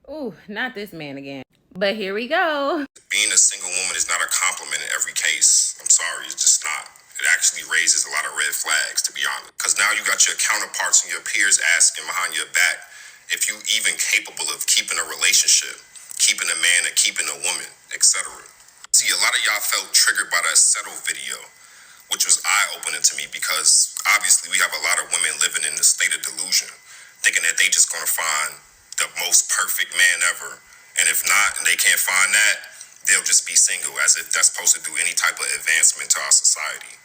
Ooh, not this man again. But here we go. Being a single woman is not a compliment in every case. I'm sorry, it's just not. It actually raises a lot of red flags, to be honest. Because now you got your counterparts and your peers asking behind your back if you even capable of keeping a relationship, keeping a man and keeping a woman, etc. See, a lot of y'all felt triggered by that settle video, which was eye-opening to me because obviously we have a lot of women living in the state of delusion, thinking that they just gonna find the most perfect man ever. And if not, and they can't find that, they'll just be single, as if that's supposed to do any type of advancement to our society.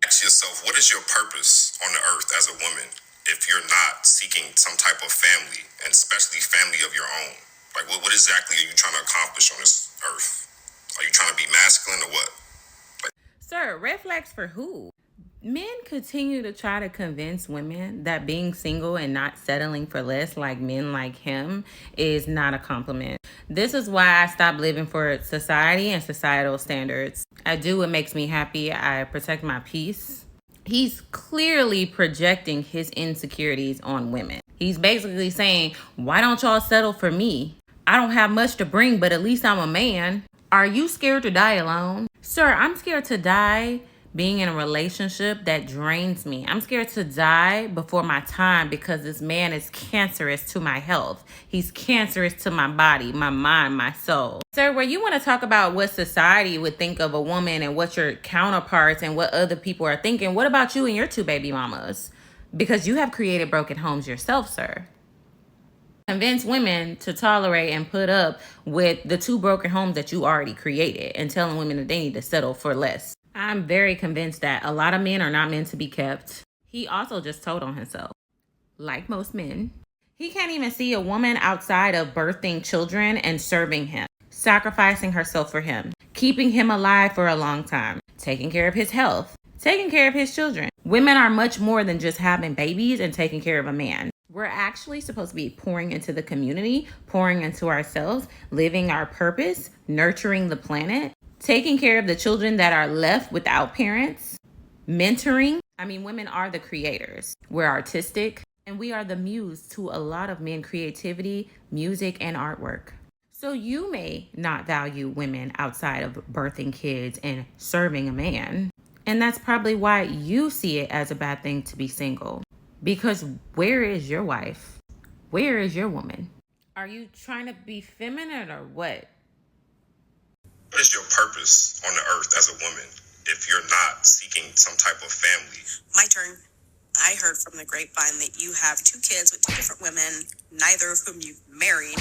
Ask yourself, what is your purpose on the earth as a woman if you're not seeking some type of family, and especially family of your own? Like, what exactly are you trying to accomplish on this earth? Are you trying to be masculine or what? Sir, red flags for who? Men continue to try to convince women that being single and not settling for less like men like him is not a compliment. This is why I stopped living for society and societal standards. I do what makes me happy. I protect my peace. He's clearly projecting his insecurities on women. He's basically saying, why don't y'all settle for me? I don't have much to bring, but at least I'm a man. Are you scared to die alone? Sir, I'm scared to die being in a relationship that drains me. I'm scared to die before my time because this man is cancerous to my health. He's cancerous to my body, my mind, my soul. Sir, where you want to talk about what society would think of a woman and what your counterparts and what other people are thinking, what about you and your 2 baby mamas? Because you have created broken homes yourself, sir. Convince women to tolerate and put up with the 2 broken homes that you already created and telling women that they need to settle for less. I'm very convinced that a lot of men are not meant to be kept. He also just told on himself. Like most men, he can't even see a woman outside of birthing children and serving him, sacrificing herself for him, keeping him alive for a long time, taking care of his health, taking care of his children. Women are much more than just having babies and taking care of a man. We're actually supposed to be pouring into the community, pouring into ourselves, living our purpose, nurturing the planet, taking care of the children that are left without parents, mentoring. I mean, women are the creators. We're artistic, and we are the muse to a lot of men creativity, music, and artwork. So you may not value women outside of birthing kids and serving a man. And that's probably why you see it as a bad thing to be single. Because where is your wife? Where is your woman? Are you trying to be feminine or what? What is your purpose on the earth as a woman if you're not seeking some type of family? My turn. I heard from the grapevine that you have 2 kids with 2 different women, neither of whom you've married,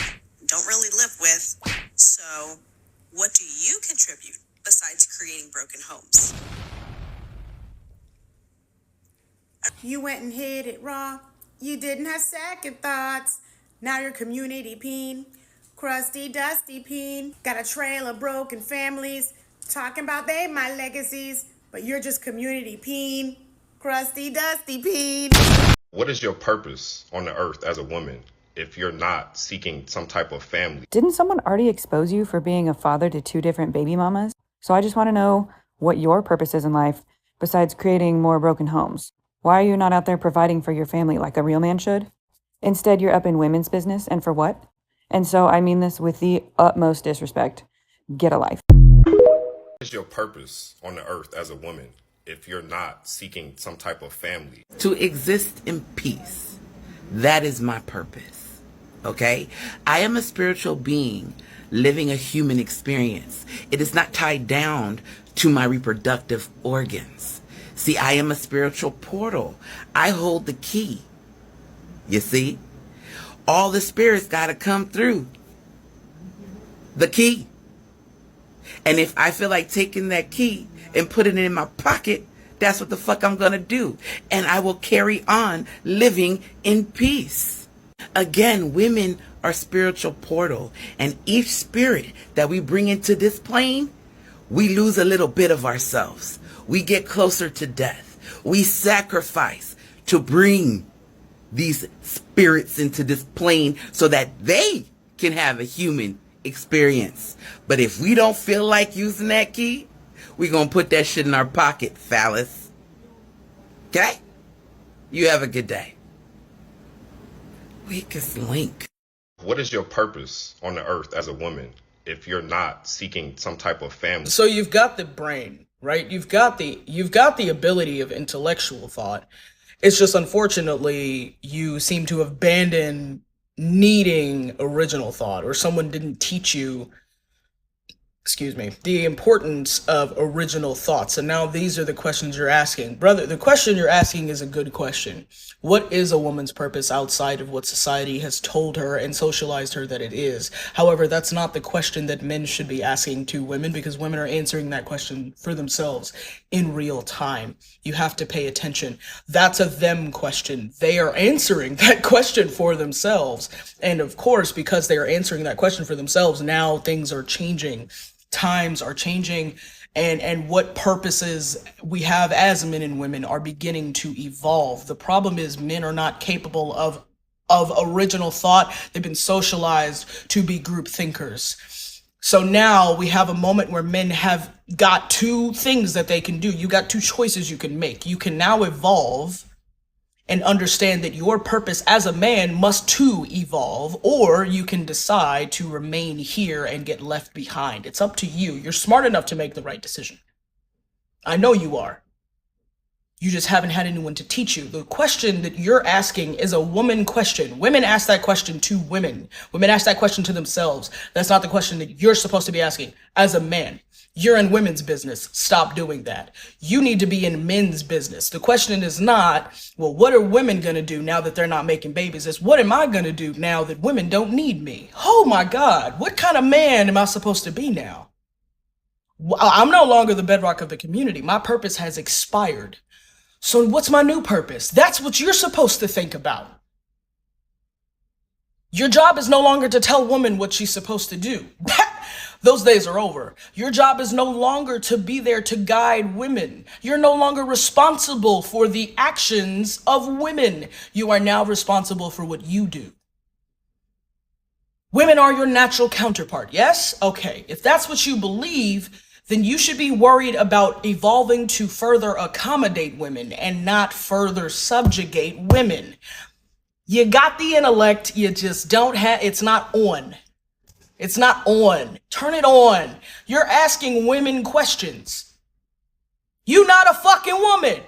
don't really live with. So what do you contribute besides creating broken homes? You went and hit it raw. You didn't have second thoughts. Now you're community peen. Crusty, dusty peen. Got a trail of broken families. Talking about they my legacies. But you're just community peen. Crusty, dusty peen. What is your purpose on the earth as a woman if you're not seeking some type of family? Didn't someone already expose you for being a father to 2 different baby mamas? So I just want to know what your purpose is in life besides creating more broken homes. Why are you not out there providing for your family like a real man should? Instead, you're up in women's business, and for what? And so I mean this with the utmost disrespect. Get a life. What is your purpose on the earth as a woman if you're not seeking some type of family? To exist in peace. That is my purpose. Okay? I am a spiritual being living a human experience. It is not tied down to my reproductive organs. See, I am a spiritual portal. I hold the key. You see? All the spirits got to come through the key. And if I feel like taking that key and putting it in my pocket, that's what the fuck I'm going to do. And I will carry on living in peace. Again, women are spiritual portal. And each spirit that we bring into this plane, we lose a little bit of ourselves. We get closer to death. We sacrifice to bring these spirits into this plane so that they can have a human experience. But if we don't feel like using that key, we're going to put that shit in our pocket, phallus. Okay? You have a good day. Weakest link. What is your purpose on the earth as a woman if you're not seeking some type of family? So you've got the brain, right? You've got the ability of intellectual thought. It's just unfortunately you seem to have abandoned needing original thought, or someone didn't teach you, excuse me, the importance of original thoughts. And now these are the questions you're asking. Brother, the question you're asking is a good question. What is a woman's purpose outside of what society has told her and socialized her that it is? However, that's not the question that men should be asking to women, because women are answering that question for themselves in real time. You have to pay attention. That's a them question. They are answering that question for themselves. And of course, because they are answering that question for themselves, now things are changing. Times are changing, and what purposes we have as men and women are beginning to evolve. The problem is men are not capable of original thought. They've been socialized to be group thinkers. So now we have a moment where men have got two things that they can do. You got two choices you can make. You can now evolve and understand that your purpose as a man must too evolve, or you can decide to remain here and get left behind. It's up to you. You're smart enough to make the right decision. I know you are. You just haven't had anyone to teach you. The question that you're asking is a woman question. Women ask that question to women. Women ask that question to themselves. That's not the question that you're supposed to be asking as a man. You're in women's business. Stop doing that. You need to be in men's business. The question is not, well, what are women going to do now that they're not making babies? It's, what am I going to do now that women don't need me? Oh my God, what kind of man am I supposed to be now? I'm no longer the bedrock of the community. My purpose has expired. So what's my new purpose? That's what you're supposed to think about. Your job is no longer to tell women what she's supposed to do. Those days are over. Your job is no longer to be there to guide women. You're no longer responsible for the actions of women. You are now responsible for what you do. Women are your natural counterpart, yes? Okay, if that's what you believe, then you should be worried about evolving to further accommodate women and not further subjugate women. You got the intellect, you just don't have, it's not on. It's not on. Turn it on. You're asking women questions. You not a fucking woman.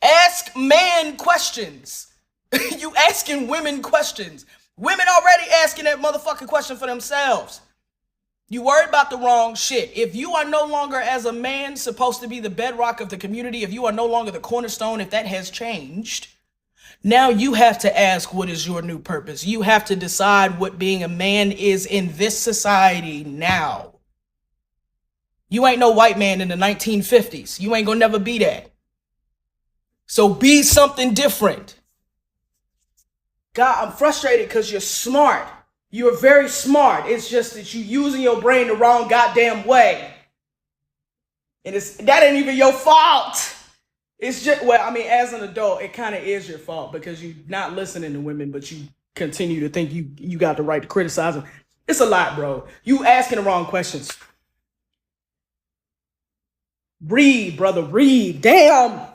Ask man questions. You asking women questions. Women already asking that motherfucking question for themselves. You worried about the wrong shit. If you are no longer, as a man, supposed to be the bedrock of the community, if you are no longer the cornerstone, if that has changed, now you have to ask, what is your new purpose? You have to decide what being a man is in this society now. You ain't no white man in the 1950s. You ain't gonna never be that. So be something different. God, I'm frustrated because you're smart. You're very smart. It's just that you're using your brain the wrong goddamn way. And that ain't even your fault. It's just, well, I mean, as an adult, it kind of is your fault because you're not listening to women, but you continue to think you got the right to criticize them. It's a lot, bro. You asking the wrong questions. Read, brother, read. Damn.